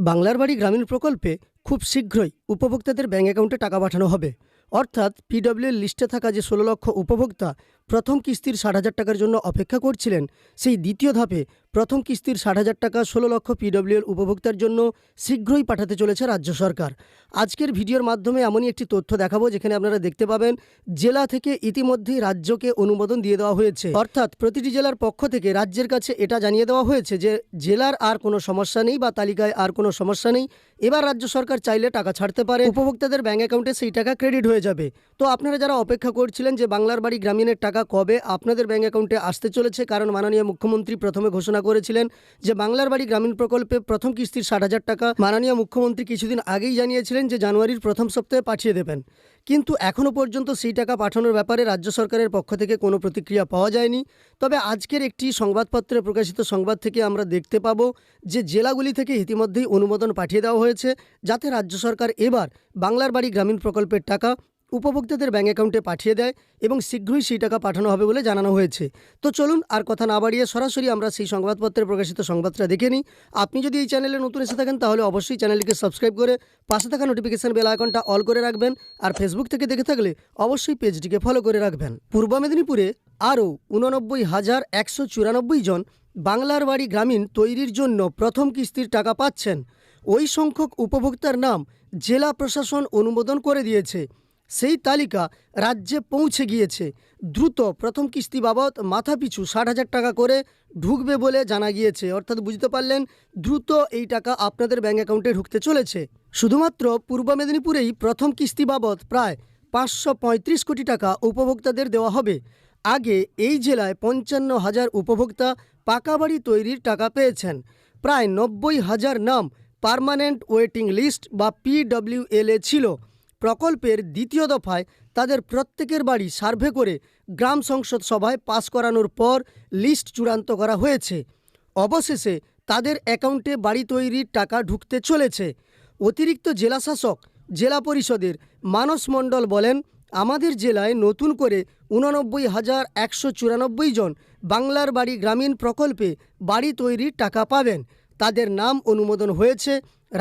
বাংলার বাড়ি গ্রামীণ প্রকল্পে খুব শীঘ্রই উপভোক্তাদের ব্যাঙ্ক অ্যাকাউন্টে টাকা পাঠানো হবে। অর্থাৎ পিডব্লিউএল লিস্টে থাকা যে ১৬ লক্ষ উপভোক্তা প্রথম কিস্তির ৬০,০০০ টাকার জন্য অপেক্ষা করছিলেন, সেই দ্বিতীয় ধাপে প্রথম কিস্তির ৬০,০০০ টাকা ১৬ লক্ষ পিডব্লিউএল উপভোক্তার জন্য শীঘ্রই পাঠাতে চলেছে রাজ্য সরকার। আজকের ভিডিওর মাধ্যমে এমনই একটি তথ্য দেখাবো যেখানে আপনারা দেখতে পাবেন জেলা থেকে ইতিমধ্যেই রাজ্যকে অনুমোদন দিয়ে দেওয়া হয়েছে। অর্থাৎ প্রতিটি জেলার পক্ষ থেকে রাজ্যের কাছে এটা জানিয়ে দেওয়া হয়েছে যে জেলার আর কোনো সমস্যা নেই বা তালিকায় আর কোনো সমস্যা নেই। এবার রাজ্য সরকার চাইলে টাকা ছাড়তে পারে, উপভোক্তাদের ব্যাঙ্ক অ্যাকাউন্টে সেই টাকা ক্রেডিট হয়ে যাবে। তো আপনারা যারা অপেক্ষা করছিলেন যে বাংলার বাড়ি গ্রামীণের টাকা কবে আপনাদের ব্যাঙ্ক অ্যাকাউন্টে আসতে চলেছে, কারণ মাননীয় মুখ্যমন্ত্রী প্রথমে ঘোষণা করেছিলেন যে বাংলার বাড়ি গ্রামীণ প্রকল্পে প্রথম কিস্তির ৬০,০০০ টাকা মাননীয় মুখ্যমন্ত্রী কিছুদিন আগেই জানিয়েছিলেন যে জানুয়ারির প্রথম সপ্তাহে পাঠিয়ে দেবেন। কিন্তু এখনও পর্যন্ত সেই টাকা পাঠানোর ব্যাপারে রাজ্য সরকারের পক্ষ থেকে কোনো প্রতিক্রিয়া পাওয়া যায়নি। তবে আজকের একটি সংবাদপত্রে প্রকাশিত সংবাদ থেকে আমরা দেখতে পাবো যে জেলাগুলি থেকে ইতিমধ্যেই অনুমোদন পাঠিয়ে দেওয়া হয়েছে, যাতে রাজ্য সরকার এবার বাংলার বাড়ি গ্রামীণ প্রকল্পের টাকা উপভোক্তাদের ব্যাঙ্ক অ্যাকাউন্টে পাঠিয়ে দেয় এবং শীঘ্রই সেই টাকা পাঠানো হবে বলে জানানো হয়েছে। তো চলুন আর কথা না বাড়িয়ে সরাসরি আমরা সেই সংবাদপত্রে প্রকাশিত সংবাদটা দেখে নিই। আপনি যদি এই চ্যানেলে নতুন এসে থাকেন তাহলে অবশ্যই চ্যানেলটিকে সাবস্ক্রাইব করে পাশে থাকা নোটিফিকেশন বেল আইকনটা অল করে রাখবেন, আর ফেসবুক থেকে দেখে থাকলে অবশ্যই পেজটিকে ফলো করে রাখবেন। পূর্ব মেদিনীপুরে আরও 89,194 জন বাংলার বাড়ি গ্রামীণ তৈরির জন্য প্রথম কিস্তির টাকা পাচ্ছেন। ওই সংখ্যক উপভোক্তার নাম জেলা প্রশাসন অনুমোদন করে দিয়েছে। সেই তালিকা রাজ্যে পৌঁছে গিয়েছে। দ্রুত প্রথম কিস্তি বাবদ মাথাপিছু ৬০,০০০ টাকা করে ঢুকবে বলে জানা গিয়েছে। অর্থাৎ বুঝতে পারলেন, দ্রুত এই টাকা আপনাদের ব্যাঙ্ক অ্যাকাউন্টে ঢুকতে চলেছে। শুধুমাত্র পূর্ব মেদিনীপুরেই প্রথম কিস্তি বাবদ প্রায় ৫৩৫ কোটি টাকা উপভোক্তাদের দেওয়া হবে। আগে এই জেলায় ৫৫,০০০ উপভোক্তা পাকা বাড়ি তৈরির টাকা পেয়েছেন। প্রায় ৯০,০০০ নাম পার্মানেন্ট ওয়েটিং লিস্ট বা পিডব্লিউএলে ছিল। প্রকল্পের দ্বিতীয় দফায় তাদের প্রত্যেকের বাড়ি সার্ভে করে গ্রাম সংসদ সভায় পাস করানোর পর লিস্ট চূড়ান্ত করা হয়েছে। অবশেষে তাদের অ্যাকাউন্টে বাড়ি তৈরির টাকা ঢুকতে চলেছে। অতিরিক্ত জেলাশাসক জেলা পরিষদের মানস মণ্ডল বলেন, আমাদের জেলায় নতুন করে 89,194 জন বাংলার বাড়ি গ্রামীণ প্রকল্পে বাড়ি তৈরির টাকা পাবেন। তাদের নাম অনুমোদন হয়েছে।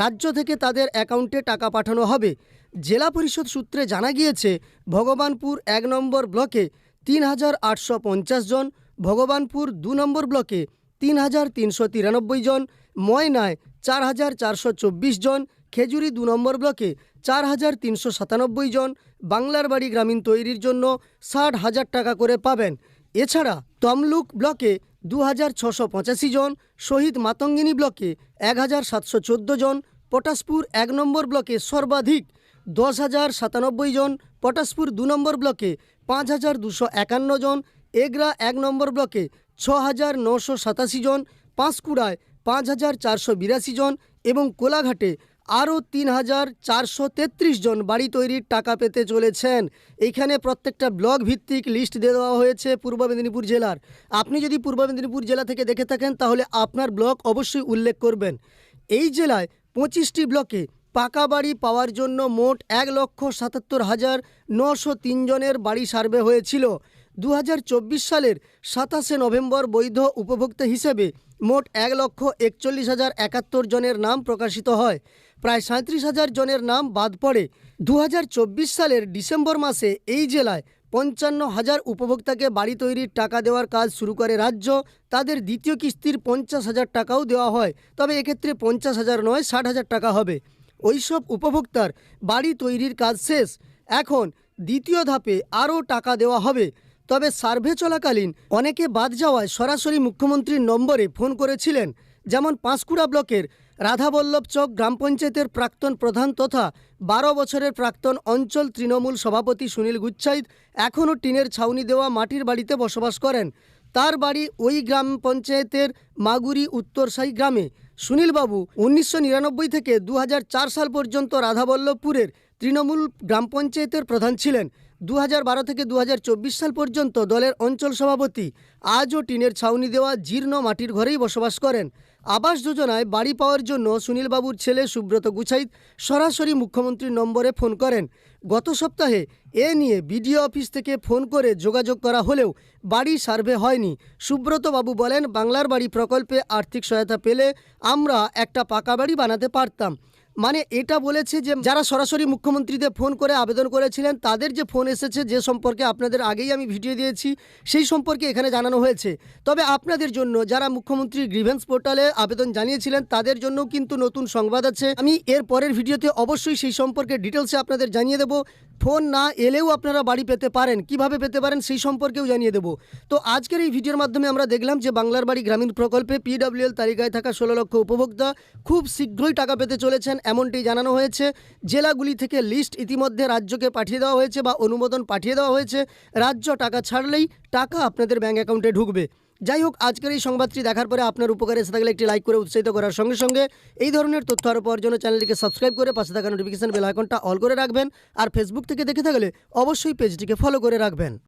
রাজ্য থেকে তাদের অ্যাকাউন্টে টাকা পাঠানো হবে। জেলা পরিষদ সূত্রে জানা গিয়েছে, ভগবানপুর ১ নম্বর ব্লকে ৩,৮৫০ জন, ভগবানপুর ২ নম্বর ব্লকে ৩,৩৯৩ জন, ময়নায় ৪,৪২৪ জন, খেজুরি ২ নম্বর ব্লকে ৪,৩৯৭ জন বাংলার বাড়ি গ্রামীণ তৈরির জন্য ৬০,০০০ টাকা করে পাবেন। এছাড়া তমলুক ব্লকে ২,৬৮৫ জন, শহীদ মাতঙ্গিনী ব্লকে ১,৭১৪ জন, পটাশপুর ১ নম্বর ব্লকে সর্বাধিক ১০,০৯৭ জন, পটাশপুর ২ নম্বর ব্লকে ৫,২৫১ জন, এগরা ১ নম্বর ব্লকে ৬,৯৮৭ জন, পাঁশকুড়ায় ৫,৪৮২ জন এবং কোলাঘাটে আরও ৩,৪৩৩ জন বাড়ি তৈরির টাকা পেতে চলেছেন। এইখানে প্রত্যেকটা ব্লক ভিত্তিক লিস্ট দিয়ে দেওয়া হয়েছে পূর্ব মেদিনীপুর জেলার। আপনি যদি পূর্ব মেদিনীপুর জেলা থেকে দেখে থাকেন তাহলে আপনার ব্লক অবশ্যই উল্লেখ করবেন। এই জেলায় ২৫টি ব্লকে পাকা বাড়ি পাওয়ার জন্য মোট ১,৭৭,৯০৩ জনের বাড়ি সার্ভে হয়েছিল। ২০২৪ সালের ২৭শে নভেম্বর বৈধ উপভোক্তা হিসেবে মোট ১,৪১,০৭১ জনের নাম প্রকাশিত হয়। প্রায় ৩৭,০০০ জনের নাম বাদ পড়ে। ২০২৪ সালের ডিসেম্বর মাসে এই জেলায় ৫৫,০০০ উপভোক্তাকে বাড়ি তৈরির টাকা দেওয়ার কাজ শুরু করে রাজ্য। তাদের দ্বিতীয় কিস্তির ৫০,০০০ টাকাও দেওয়া হয়, তবে এক্ষেত্রে ৫০,০০০ নয় ৬০,০০০ টাকা হবে। ওইসব উপভোক্তার বাড়ি তৈরির কাজ শেষ। এখন দ্বিতীয় ধাপে আরও টাকা দেওয়া হবে। তবে সার্ভে চলাকালীন অনেকে বাদ যাওয়ায় সরাসরি মুখ্যমন্ত্রীর নম্বরে ফোন করেছিলেন। যেমন পাঁশকুড়া ব্লকের রাধাবল্লভ চক গ্রাম পঞ্চায়েতের প্রাক্তন প্রধান তথা ১২ বছরের প্রাক্তন অঞ্চল তৃণমূল সভাপতি সুনীল গুচ্ছাইত এখনও টিনের ছাউনি দেওয়া মাটির বাড়িতে বসবাস করেন। তার বাড়ি ওই গ্রাম পঞ্চায়েতের মাগুরি উত্তরসাই গ্রামে। সুনীলবাবু ১৯৯৯ থেকে ২০০৪ সাল পর্যন্ত রাধাবল্লভপুরের তৃণমূল গ্রাম পঞ্চায়েতের প্রধান ছিলেন। ২০১২ থেকে ২০২৪ সাল পর্যন্ত দলের অঞ্চল সভাপতি। আজও টিনের ছাউনি দেওয়া জীর্ণ মাটির ঘরেই বসবাস করেন। আবাস যোজনায় বাড়ি পাওয়ার জন্য সুনীলবাবুর ছেলে সুব্রত গুছাইত সরাসরি মুখ্যমন্ত্রীর নম্বরে ফোন করেন। গত সপ্তাহে এ নিয়ে বিডিও অফিস থেকে ফোন করে যোগাযোগ করা হলেও বাড়ি সার্ভে হয়নি। সুব্রতবাবু বলেন, বাংলার বাড়ি প্রকল্পে আর্থিক সহায়তা পেলে আমরা একটা পাকা বাড়ি বানাতে পারতাম। মানে এটা বলেছে যে যারা সরাসরি মুখ্যমন্ত্রীদের ফোন করে আবেদন করেছিলেন তাদের যে ফোন এসেছে, যে সম্পর্কে আপনাদের আগেই আমি ভিডিও দিয়েছি, সেই সম্পর্কে এখানে জানানো হয়েছে। তবে আপনাদের জন্য যারা মুখ্যমন্ত্রী গ্রিভেন্স পোর্টালে আবেদন জানিয়েছিলেন তাদের জন্যও কিন্তু নতুন সংবাদ আছে। আমি এর পরের ভিডিওতে অবশ্যই সেই সম্পর্কে ডিটেলসে আপনাদের জানিয়ে দেবো। ফোন না এলেও আপনারা বাড়ি পেতে পারেন, কিভাবে পেতে পারেন সেই সম্পর্কেও জানিয়ে দেবো। তো আজকের এই ভিডিওর মাধ্যমে আমরা দেখলাম যে বাংলার বাড়ি গ্রামীণ প্রকল্পে পিডব্লিউএল তালিকায় থাকা 16 লক্ষ উপভোক্তা খুব শীঘ্রই টাকা পেতে চলেছেন, এমনটি জানানো হয়েছে। জেলাগুলি থেকে লিস্ট ইতিমধ্যে রাজ্যকে পাঠিয়ে দেওয়া হয়েছে বা অনুমোদন পাঠিয়ে দেওয়া হয়েছে। রাজ্য টাকা ছাড়লেই টাকা আপনাদের ব্যাঙ্ক অ্যাকাউন্টে ঢুকবে। যাই হোক, আজকের এই সংবাদটি দেখার পরে আপনার উপকারে এসে থাকলে একটি লাইক করে উৎসাহিত করার সঙ্গে সঙ্গে এই ধরনের তথ্য আরও পাওয়ার জন্য চ্যানেলটিকে সাবস্ক্রাইব করে পাশে থাকা নোটিফিকেশন বেল আইকনটা অল করে রাখবেন। আর ফেসবুক থেকে দেখে থাকলে অবশ্যই পেজটিকে ফলো করে রাখবেন।